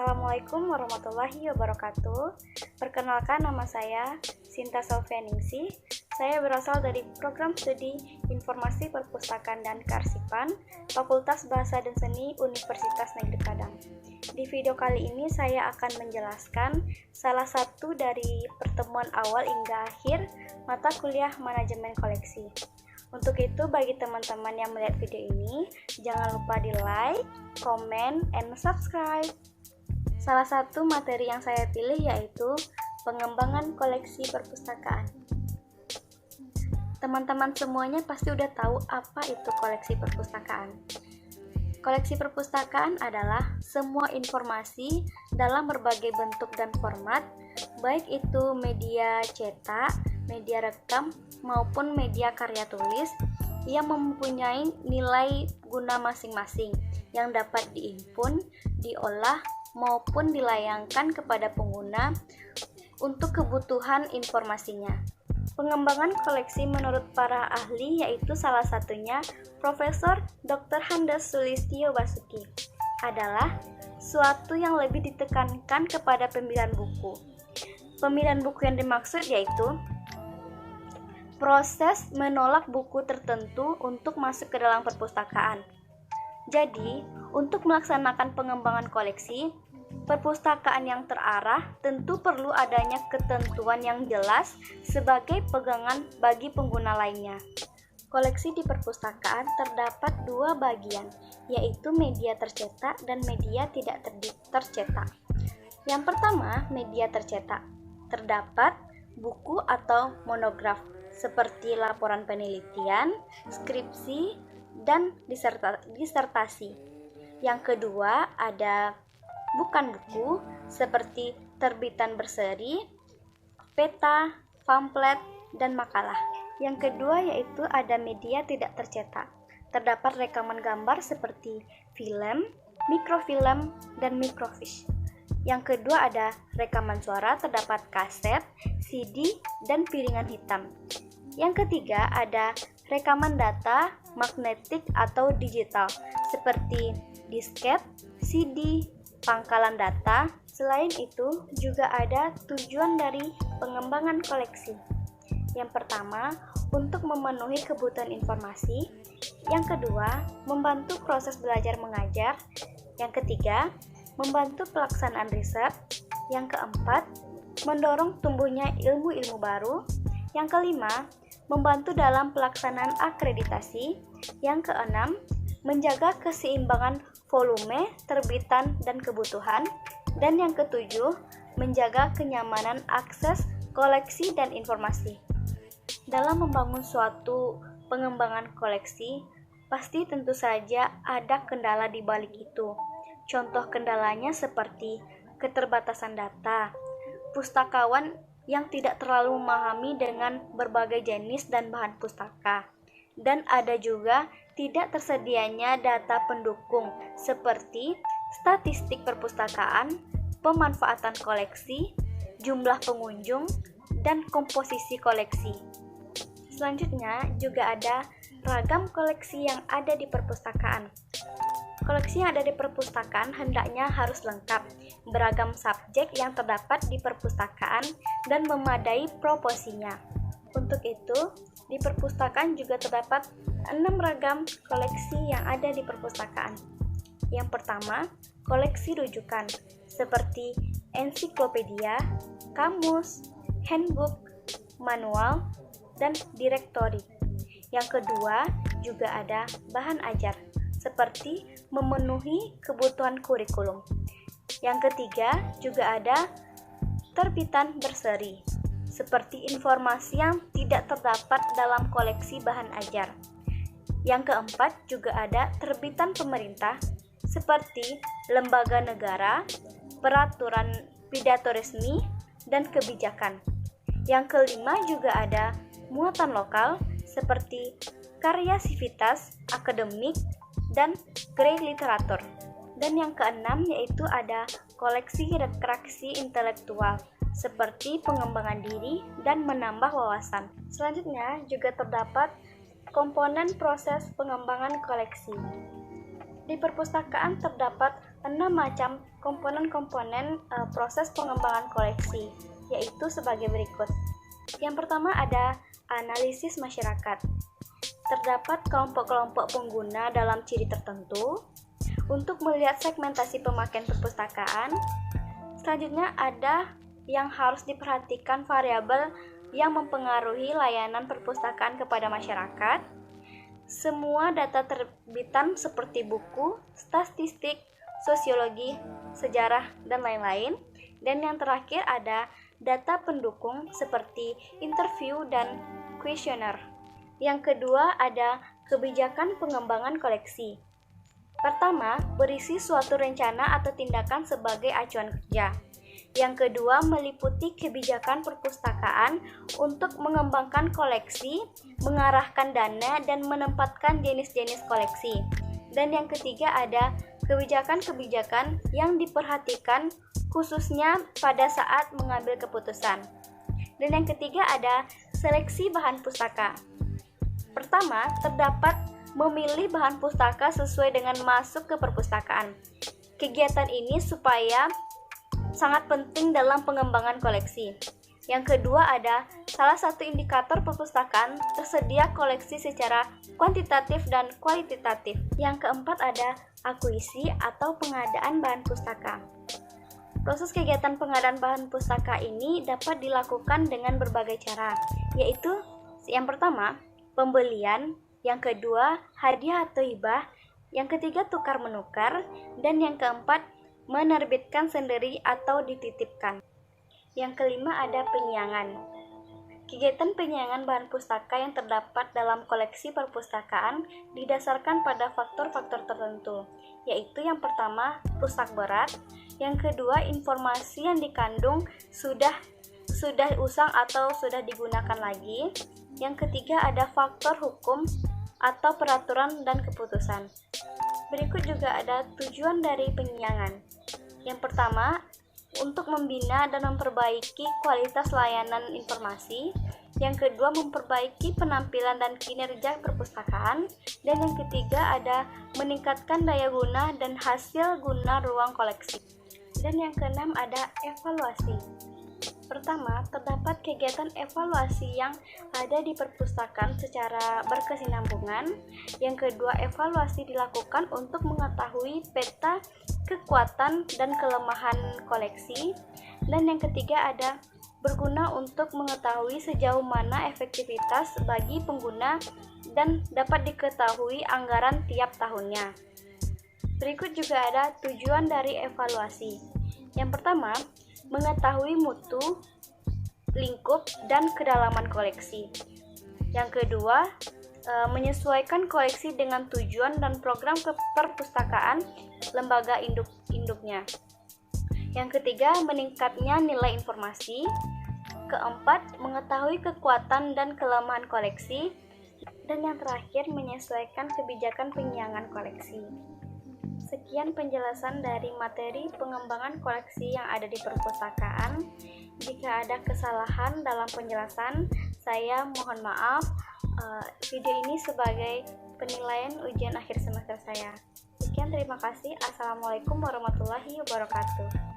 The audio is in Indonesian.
Assalamualaikum warahmatullahi wabarakatuh. Perkenalkan, nama saya Sinta Sofyaningsih. Saya berasal dari Program Studi Informasi Perpustakaan dan Kearsipan Fakultas Bahasa dan Seni Universitas Negeri Padang. Di video kali ini saya akan menjelaskan salah satu dari pertemuan awal hingga akhir mata kuliah manajemen koleksi. Untuk itu, bagi teman-teman yang melihat video ini, jangan lupa di like, komen, and subscribe. Salah satu materi yang saya pilih yaitu pengembangan koleksi perpustakaan. Teman-teman semuanya pasti udah tahu apa itu koleksi perpustakaan. Koleksi perpustakaan adalah semua informasi dalam berbagai bentuk dan format, baik itu media cetak, media rekam, maupun media karya tulis yang mempunyai nilai guna masing-masing yang dapat diimpun, diolah, maupun dilayangkan kepada pengguna untuk kebutuhan informasinya. Pengembangan koleksi menurut para ahli yaitu salah satunya Profesor Dr. Handes Sulistyo Basuki adalah suatu yang lebih ditekankan kepada pemilihan buku. Pemilihan buku yang dimaksud yaitu proses menolak buku tertentu untuk masuk ke dalam perpustakaan. Jadi, untuk melaksanakan pengembangan koleksi, perpustakaan yang terarah tentu perlu adanya ketentuan yang jelas sebagai pegangan bagi pengguna lainnya. Koleksi di perpustakaan terdapat dua bagian, yaitu media tercetak dan media tidak tercetak. Yang pertama, media tercetak. Terdapat buku atau monograf, seperti laporan penelitian, skripsi, dan disertasi. Yang kedua ada bukan buku, seperti terbitan berseri, peta, pamflet, dan makalah. Yang kedua yaitu ada media tidak tercetak. Terdapat rekaman gambar seperti film, mikrofilm, dan mikrofiche. Yang kedua ada rekaman suara, terdapat kaset, CD, dan piringan hitam. Yang ketiga ada rekaman data magnetik atau digital seperti disket, CD, pangkalan data. Selain itu juga ada tujuan dari pengembangan koleksi. Yang pertama, untuk memenuhi kebutuhan informasi. Yang kedua, membantu proses belajar mengajar. Yang ketiga, membantu pelaksanaan riset. Yang keempat, mendorong tumbuhnya ilmu-ilmu baru. Yang kelima, membantu dalam pelaksanaan akreditasi. Yang keenam, menjaga keseimbangan volume, terbitan, dan kebutuhan. Dan yang ketujuh, menjaga kenyamanan akses koleksi dan informasi. Dalam membangun suatu pengembangan koleksi, pasti tentu saja ada kendala di balik itu. Contoh kendalanya seperti keterbatasan data, pustakawan yang tidak terlalu memahami dengan berbagai jenis dan bahan pustaka, dan ada juga tidak tersedianya data pendukung seperti statistik perpustakaan, pemanfaatan koleksi, jumlah pengunjung, dan komposisi koleksi. Selanjutnya juga ada ragam koleksi yang ada di perpustakaan. Koleksi yang ada di perpustakaan hendaknya harus lengkap, beragam subjek yang terdapat di perpustakaan, dan memadai proporsinya. Untuk itu, di perpustakaan juga terdapat 6 ragam koleksi yang ada di perpustakaan. Yang pertama, koleksi rujukan, seperti ensiklopedia, kamus, handbook, manual, dan direktori. Yang kedua, juga ada bahan ajar, seperti memenuhi kebutuhan kurikulum. Yang ketiga, juga ada terbitan berseri, seperti informasi yang tidak terdapat dalam koleksi bahan ajar. Yang keempat, juga ada terbitan pemerintah, seperti lembaga negara, peraturan pidato resmi, dan kebijakan. Yang kelima, juga ada muatan lokal, seperti karya sivitas, akademik, dan grey literatur. Dan yang keenam yaitu ada koleksi rekreasi intelektual seperti pengembangan diri dan menambah wawasan. Selanjutnya juga terdapat komponen proses pengembangan koleksi. Di perpustakaan terdapat 6 macam komponen-komponen proses pengembangan koleksi, yaitu sebagai berikut. Yang pertama ada analisis masyarakat. Terdapat kelompok-kelompok pengguna dalam ciri tertentu. Untuk melihat segmentasi pemakaian perpustakaan, selanjutnya ada yang harus diperhatikan variabel yang mempengaruhi layanan perpustakaan kepada masyarakat. Semua data terbitan seperti buku, statistik, sosiologi, sejarah, dan lain-lain. Dan yang terakhir ada data pendukung seperti interview dan kuesioner. Yang kedua ada kebijakan pengembangan koleksi. Pertama, berisi suatu rencana atau tindakan sebagai acuan kerja. Yang kedua, meliputi kebijakan perpustakaan untuk mengembangkan koleksi, mengarahkan dana, dan menempatkan jenis-jenis koleksi. Dan yang ketiga ada kebijakan-kebijakan yang diperhatikan khususnya pada saat mengambil keputusan. Dan yang ketiga ada seleksi bahan pustaka. Pertama, terdapat memilih bahan pustaka sesuai dengan masuk ke perpustakaan. Kegiatan ini supaya sangat penting dalam pengembangan koleksi. Yang kedua ada salah satu indikator perpustakaan tersedia koleksi secara kuantitatif dan kualitatif. Yang keempat ada akuisisi atau pengadaan bahan pustaka. Proses kegiatan pengadaan bahan pustaka ini dapat dilakukan dengan berbagai cara, yaitu yang pertama, pembelian, yang kedua, hadiah atau hibah, yang ketiga, tukar-menukar, dan yang keempat, menerbitkan sendiri atau dititipkan. Yang kelima ada penyiangan. Kegiatan penyiangan bahan pustaka yang terdapat dalam koleksi perpustakaan didasarkan pada faktor-faktor tertentu, yaitu yang pertama, rusak berat, yang kedua, informasi yang dikandung sudah usang atau sudah digunakan lagi, yang ketiga ada faktor hukum atau peraturan dan keputusan. Berikut juga ada tujuan dari penyiangan. Yang pertama, untuk membina dan memperbaiki kualitas layanan informasi. Yang kedua, memperbaiki penampilan dan kinerja perpustakaan. Dan yang ketiga ada meningkatkan daya guna dan hasil guna ruang koleksi. Dan yang keenam ada evaluasi. Pertama, terdapat kegiatan evaluasi yang ada di perpustakaan secara berkesinambungan. Yang kedua, evaluasi dilakukan untuk mengetahui peta kekuatan dan kelemahan koleksi. Dan yang ketiga ada berguna untuk mengetahui sejauh mana efektivitas bagi pengguna dan dapat diketahui anggaran tiap tahunnya. Berikut juga ada tujuan dari evaluasi. Yang pertama, mengetahui mutu, lingkup, dan kedalaman koleksi. Yang kedua, menyesuaikan koleksi dengan tujuan dan program perpustakaan lembaga induknya. Yang ketiga, meningkatnya nilai informasi. Keempat, mengetahui kekuatan dan kelemahan koleksi. Dan yang terakhir, menyesuaikan kebijakan penyiangan koleksi. Sekian penjelasan dari materi pengembangan koleksi yang ada di perpustakaan. Jika ada kesalahan dalam penjelasan, saya mohon maaf. Video ini sebagai penilaian ujian akhir semester saya. Sekian, terima kasih. Assalamualaikum warahmatullahi wabarakatuh.